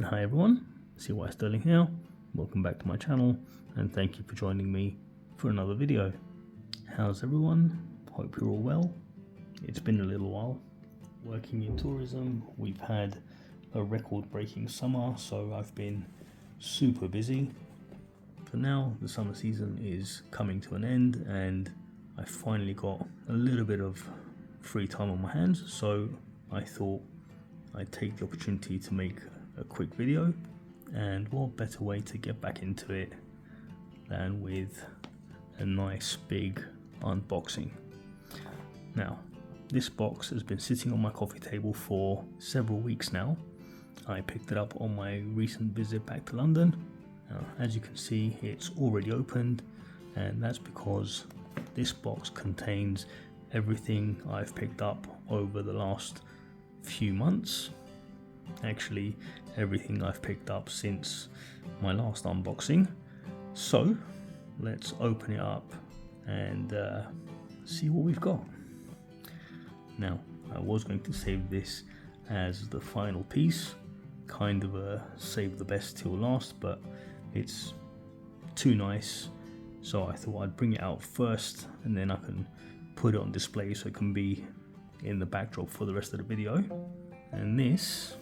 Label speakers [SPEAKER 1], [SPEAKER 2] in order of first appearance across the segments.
[SPEAKER 1] Hi everyone, CYPRUS here. Welcome back to my channel and thank you for joining me for another video. How's everyone? Hope you're all well. It's been a little while. Working in tourism, we've had a record-breaking summer, so I've been super busy. For now, the summer season is coming to an end and I finally got a little bit of free time on my hands, so I thought I'd take the opportunity to make a quick video, and what better way to get back into it than with a nice big unboxing. Now, this box has been sitting on my coffee table for several weeks now. I picked it up on my recent visit back to London. As you can see, it's already opened, and that's because this box contains everything I've picked up over the last few months. Actually, everything I've picked up since my last unboxing. So let's open it up and see what we've got. Now, I was going to save this as the final piece, kind of a save the best till last, but it's too nice, so I thought I'd bring it out first and then I can put it on display so it can be in the backdrop for the rest of the video. And this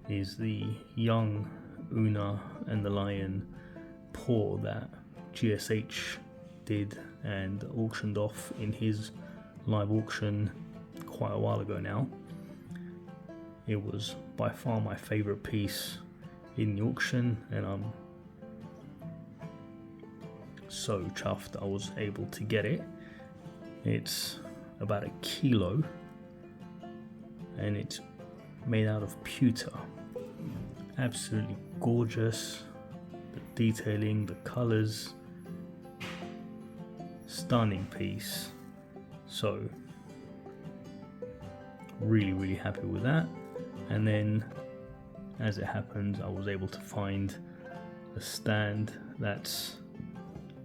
[SPEAKER 1] is the young Una and the Lion pour that GSH did and auctioned off in his live auction quite a while ago now. It was by far my favorite piece in the auction, and I'm so chuffed I was able to get it. It's about 1 kilo and it's made out of pewter. Absolutely gorgeous. The detailing, the colors, stunning piece. So really happy with that. And then as it happens, I was able to find a stand that's,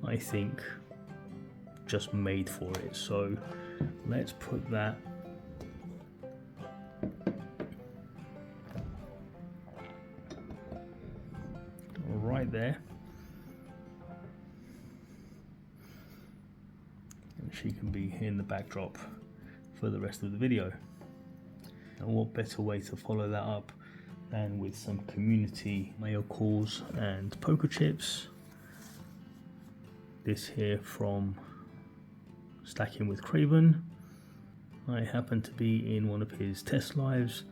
[SPEAKER 1] I think, just made for it. So let's put that right there, and she can be in the backdrop for the rest of the video. And what better way to follow that up than with some community mail calls and poker chips. This here from Stacking with Craven. I happened to be in one of his test lives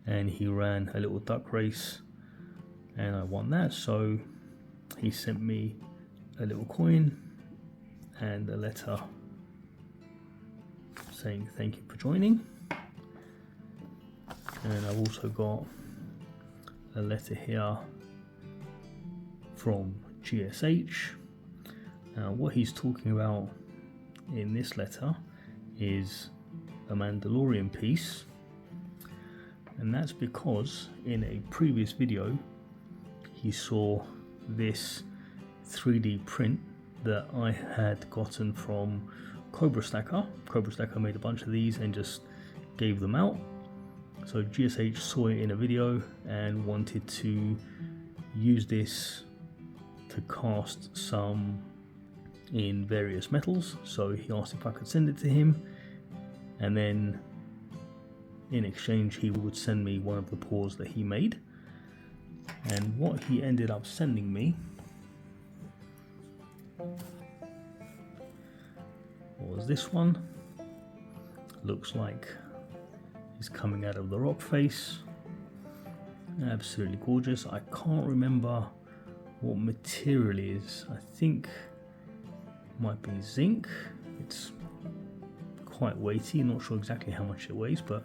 [SPEAKER 1] and he ran a little duck race and I won that, so he sent me a little coin and a letter saying thank you for joining. And I've also got a letter here from GSH. Now, what he's talking about in this letter is a Mandalorian piece, and that's because in a previous video he saw this 3D print that I had gotten from Cobra Stacker. Cobra Stacker made a bunch of these and just gave them out. So GSH saw it in a video and wanted to use this to cast some in various metals, so he asked if I could send it to him, and then in exchange he would send me one of the pours that he made. And what he ended up sending me was this one. Looks like he's coming out of the rock face. Absolutely gorgeous. I can't remember what material it is. I think might be zinc. It's quite weighty, not sure exactly how much it weighs, but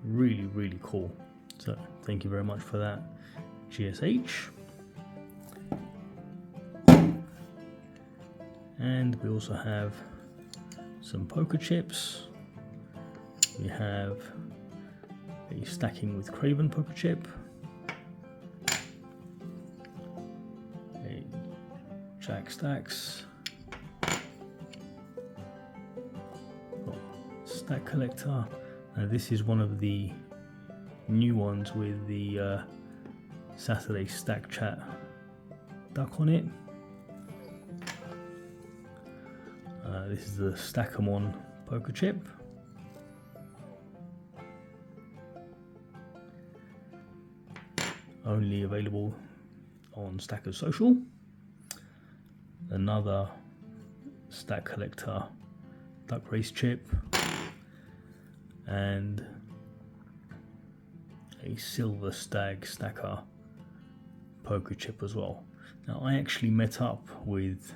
[SPEAKER 1] really cool. So thank you very much for that, GSH. And we also have some poker chips. We have a Stacking with Craven poker chip, a Jack Stacks, Stack Collector, This is one of the new ones with the Saturday Stack Chat duck on it. This is the Stack 'em On poker chip. Only available on Stackers Social. Another Stack Collector duck race chip, and a Silver Stag Stacker poker chip as well. Now I actually met up with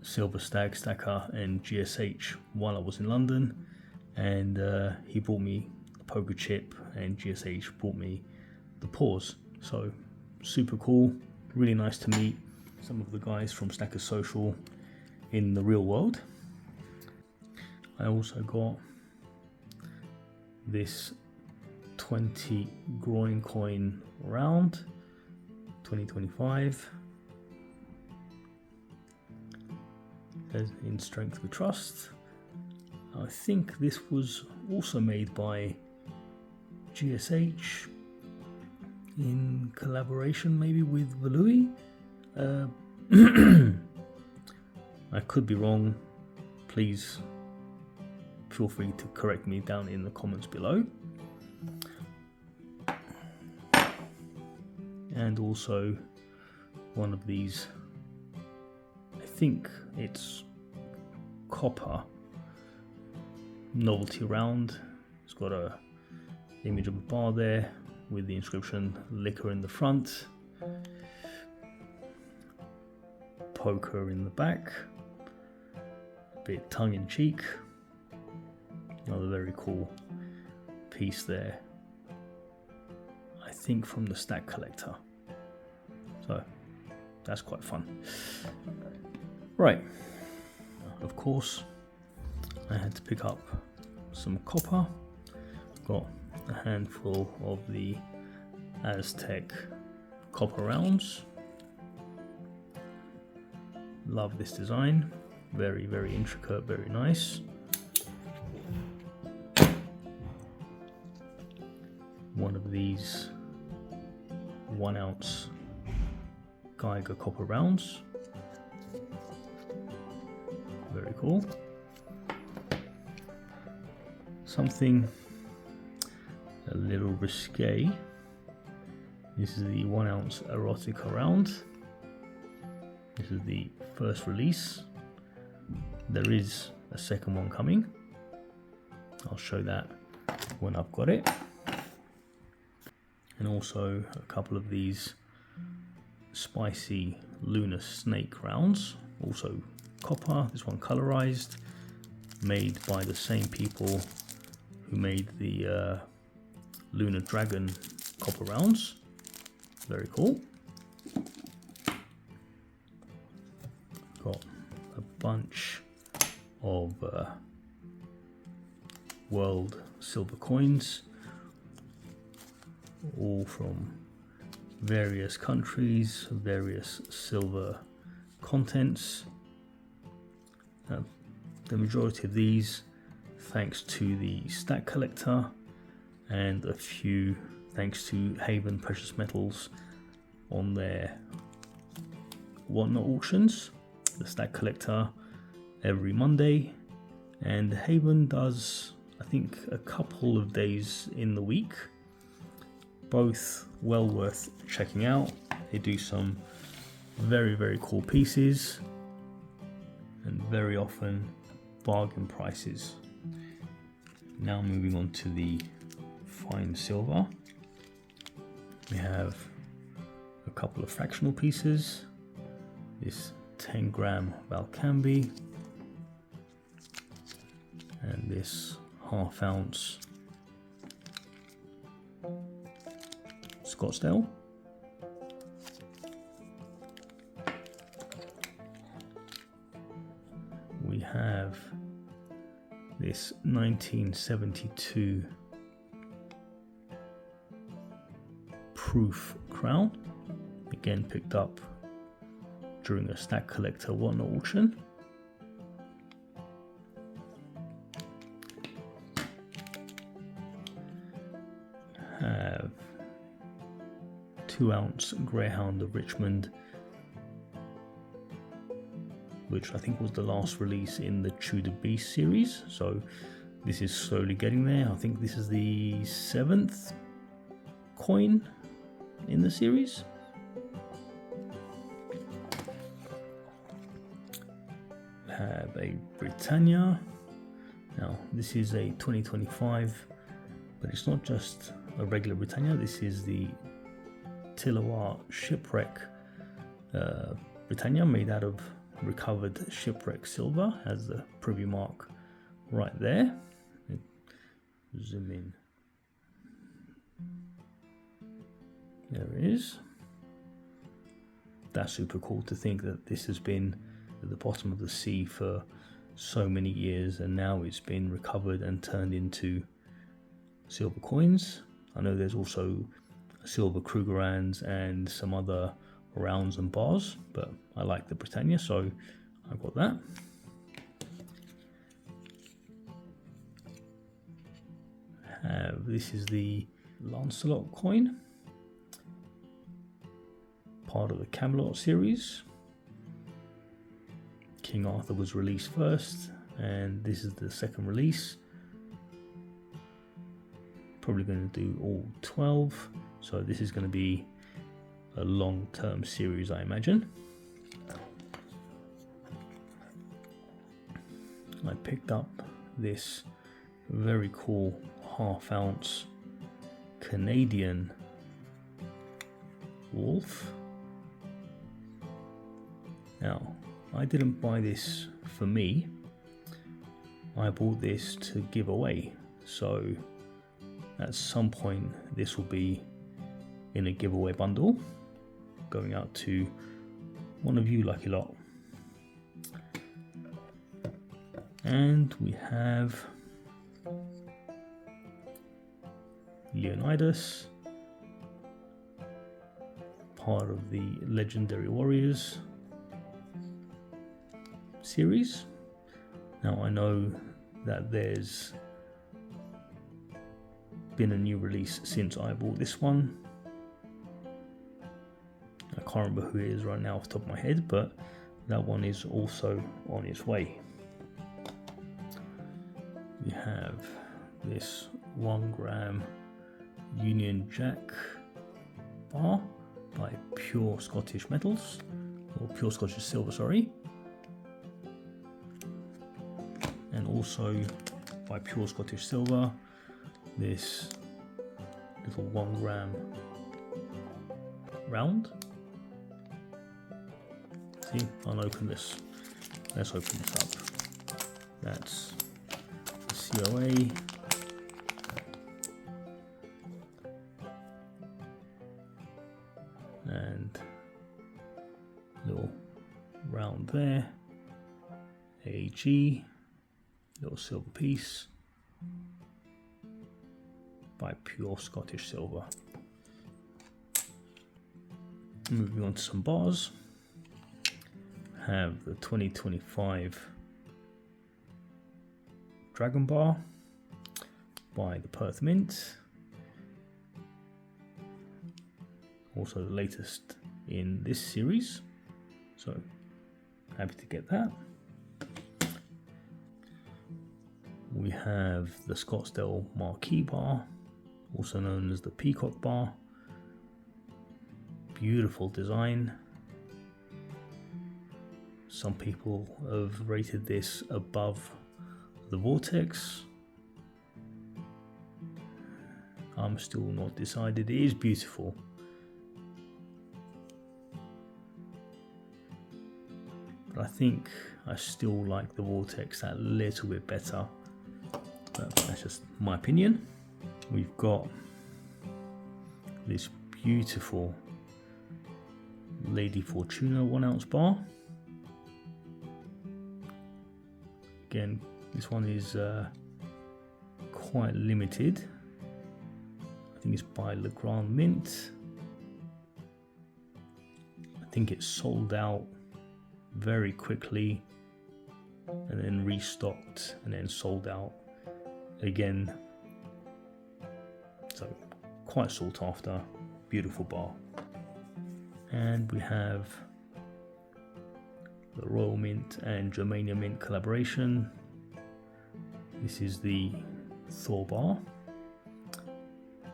[SPEAKER 1] Silver Stag Stacker and GSH while I was in London, and he brought me the poker chip and GSH brought me the paws. So super cool, really nice to meet some of the guys from Stackers Social in the real world. I also got this 20 groin coin round 2025 in Strength We Trust. I think this was also made by GSH in collaboration maybe with Valui. I could be wrong. Please feel free to correct me down in the comments below. And also one of these, I think it's copper novelty round. It's got a image of a bar there with the inscription liquor in the front, poker in the back, a bit tongue-in-cheek. Another very cool piece there, I think from the Stack Collector, so that's quite fun. Right, of course I had to pick up some copper. Got a handful of the Aztec copper rounds. Love this design, very intricate, very nice. One of these 1 ounce Geiger copper rounds, very cool. Something a little risque. This is the 1 ounce Erotica round. This is the first release. There is a second one coming. I'll show that when I've got it. And also a couple of these spicy lunar snake rounds, also copper, this one colorized, made by the same people who made the lunar dragon copper rounds. Very cool. Got a bunch of world silver coins, all from various countries, various silver contents. The majority of these thanks to the Stack Collector, and a few thanks to Haven Precious Metals on their whatnot auctions. The Stack Collector every Monday, and Haven does, I think, a couple of days in the week. Both well worth checking out. They do some very cool pieces, and very often bargain prices. Now moving on to the fine silver. We have a couple of fractional pieces. This 10 gram Valcambi, and this 1/2 ounce Scottsdale. We have this 1972 proof crown, again picked up during a Stack Collector whatnot auction. 2-ounce Greyhound of Richmond, which I think was the last release in the Tudor Beast series. So this is slowly getting there. I think this is the 7th coin in the series. We have a Britannia. Now this is a 2025, but it's not just a regular Britannia. This is the Tillawah Shipwreck Britannia, made out of recovered shipwreck silver. Has the privy mark right there. Zoom in. There it is. That's super cool to think that this has been at the bottom of the sea for so many years, and now it's been recovered and turned into silver coins. I know there's also silver Krugerrands and some other rounds and bars, but I like the Britannia, so I got that. This is the Lancelot coin, part of the Camelot series. King Arthur was released first, and this is the second release. Probably going to do all 12, so this is going to be a long-term series, I imagine. I picked up this very cool 1/2 ounce Canadian wolf. Now, I didn't buy this for me. I bought this to give away, so at some point this will be in a giveaway bundle going out to one of you lucky lot. And we have Leonidas, part of the Legendary Warriors series. Now I know that there's been a new release since I bought this one. I can't remember who it is right now off the top of my head, but that one is also on its way. We have this 1 gram Union Jack bar by Pure Scottish Metals, or Pure Scottish Silver, sorry. And also by Pure Scottish Silver, this little 1 gram round. See, I'll open this. Let's open this up. That's the COA. And little round there. AG. Little silver piece by Pure Scottish Silver. Moving on to some bars. Have the 2025 Dragon Bar by the Perth Mint. Also the latest in this series, so happy to get that. We have the Scottsdale Marquee Bar, also known as the Peacock Bar. Beautiful design. Some people have rated this above the Vortex. I'm still not decided. It is beautiful. But I think I still like the Vortex that little bit better. But that's just my opinion. We've got this beautiful Lady Fortuna 1 ounce bar. Again, this one is quite limited. I think it's by Le Grand Mint. I think it's sold out very quickly and then restocked and then sold out again. So quite sought after, beautiful bar. And we have the Royal Mint and Germania Mint collaboration. This is the Thor bar,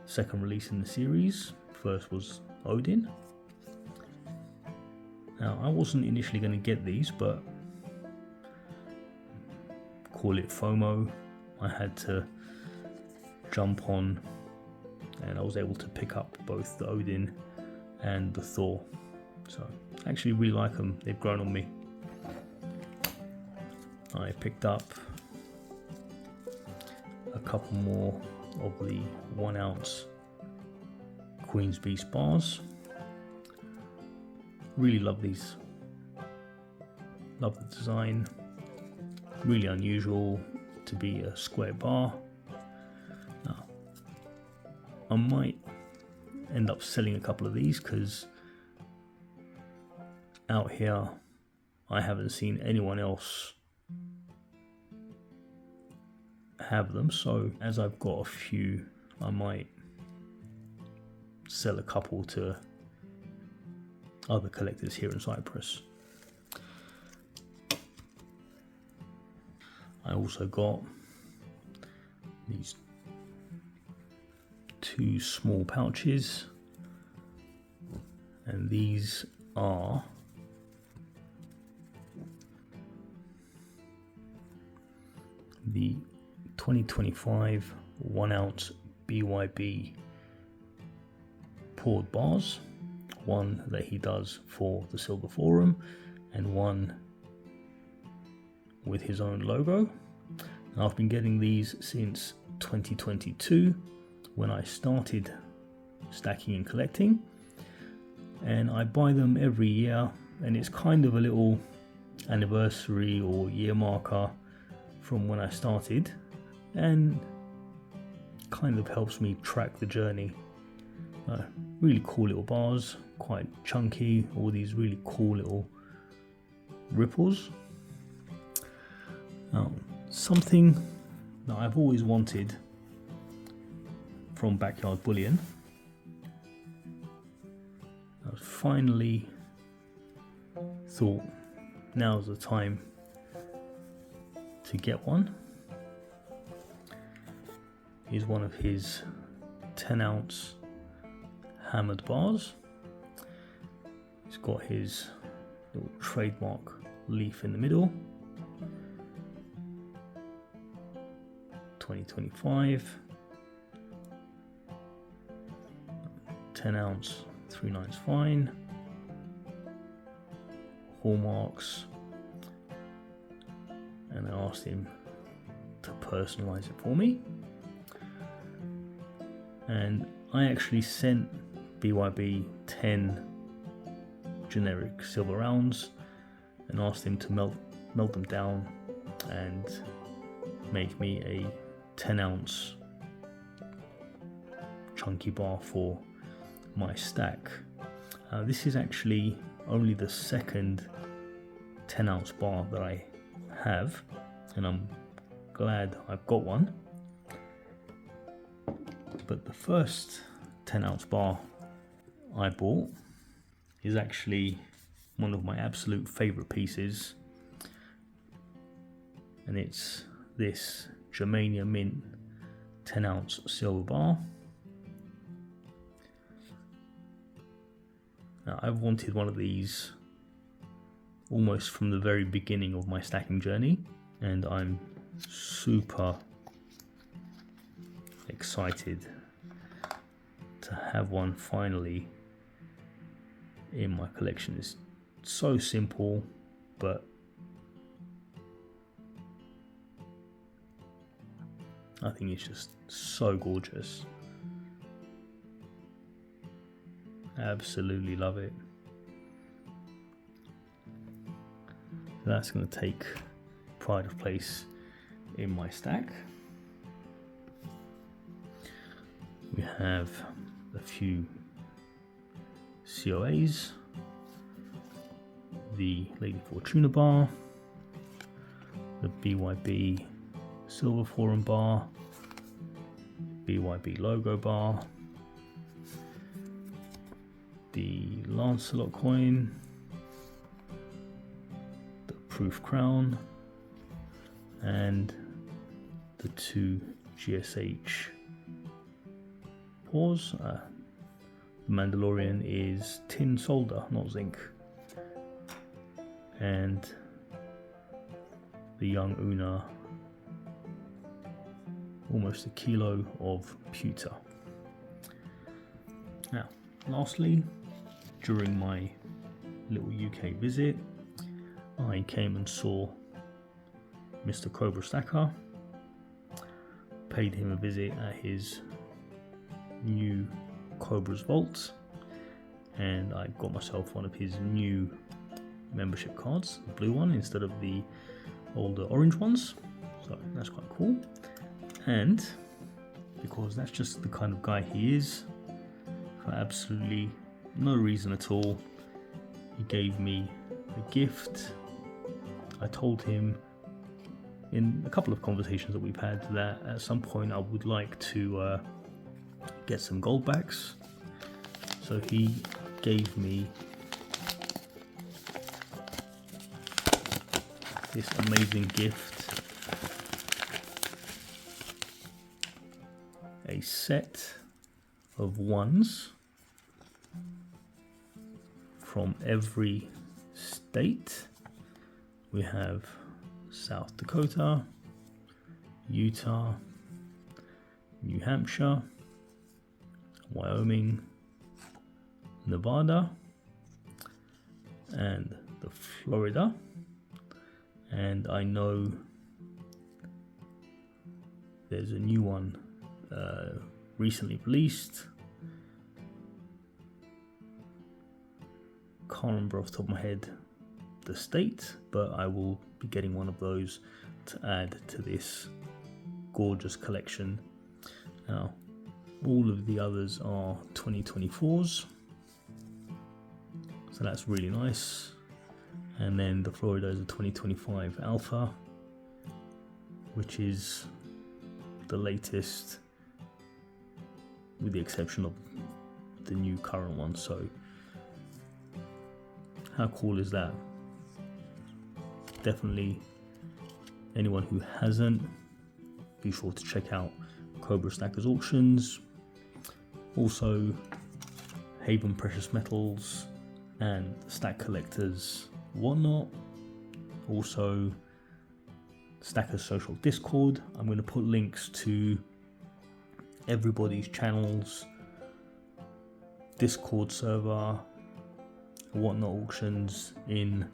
[SPEAKER 1] second release in the series. First was Odin. Now I wasn't initially going to get these, but call it FOMO, I had to jump on, and I was able to pick up both the Odin and the Thor. So I actually really like them, they've grown on me. I picked up a couple more of the 1 ounce Queen's Beast bars. Really love these, love the design, really unusual to be a square bar. Now, I might end up selling a couple of these because out here I haven't seen anyone else have them, so as I've got a few, I might sell a couple to other collectors here in Cyprus. I also got these 2 small pouches, and these are the 2025 1 ounce BYB poured bars, one that he does for the Silver Forum and one with his own logo. Now, I've been getting these since 2022 when I started stacking and collecting, and I buy them every year, and it's kind of a little anniversary or year marker from when I started, and kind of helps me track the journey. Really cool little bars, quite chunky, all these really cool little ripples. Now, something that I've always wanted from Backyard Bullion, I finally thought now's the time to get one, is one of his 10 ounce hammered bars. He's got his little trademark leaf in the middle. 2025 10 ounce 3/9 fine, hallmarks, and I asked him to personalize it for me, and I actually sent BYB 10 generic silver rounds and asked him to melt them down and make me a 10 ounce chunky bar for my stack. This is actually only the second 10 ounce bar that I have, and I'm glad I've got one. But the first 10 ounce bar I bought is actually one of my absolute favorite pieces, and it's this Germania Mint 10 ounce silver bar. Now, I've wanted one of these almost from the very beginning of my stacking journey, and I'm super excited to have one finally in my collection. It's so simple, but I think it's just so gorgeous. Absolutely love it. So that's going to take pride of place in my stack. We have a few COAs, the Lady Fortuna bar, the BYB Silver Forum bar, BYB logo bar, the Lancelot coin, the Proof Crown, and the 2 GSH paws. The Mandalorian is tin solder, not zinc. And the young Una, almost a kilo of pewter. Now, lastly, during my little UK visit, I came and saw Mr. Cobra Stacker, paid him a visit at his new Cobra's Vault, and I got myself one of his new membership cards, the blue one instead of the older orange ones, so that's quite cool. And because that's just the kind of guy he is, for absolutely no reason at all, he gave me a gift. I told him in a couple of conversations that we've had that at some point I would like to get some gold backs, so he gave me this amazing gift, a set of ones from every state. We have South Dakota, Utah, New Hampshire, Wyoming, Nevada, and the Florida. And I know there's a new one recently released. Can't remember off the top of my head the state, but I will be getting one of those to add to this gorgeous collection. Now, all of the others are 2024s, so that's really nice. And then the Florida is a 2025 Alpha, which is the latest with the exception of the new current one. So how cool is that? Definitely anyone who hasn't, be sure to check out Cobra Stackers Auctions, also Haven Precious Metals and Stack Collectors Whatnot, also Stackers Social Discord. I'm going to put links to everybody's channels, Discord server, Whatnot auctions in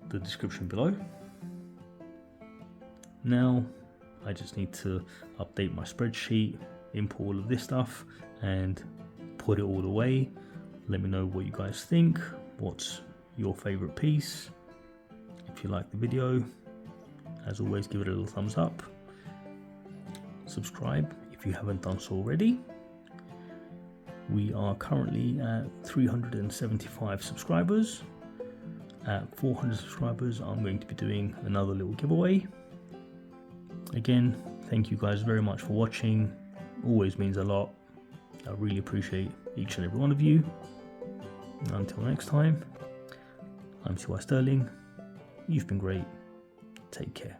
[SPEAKER 1] the description below. Now I just need to update my spreadsheet, import all of this stuff and put it all away. Let me know what you guys think. What's your favorite piece? If you like the video, as always, give it a little thumbs up. Subscribe if you haven't done so already. We are currently at 375 subscribers. At 400 subscribers, I'm going to be doing another little giveaway. Again, thank you guys very much for watching. Always means a lot. I really appreciate each and every one of you. Until next time, I'm CY Sterling. You've been great. Take care.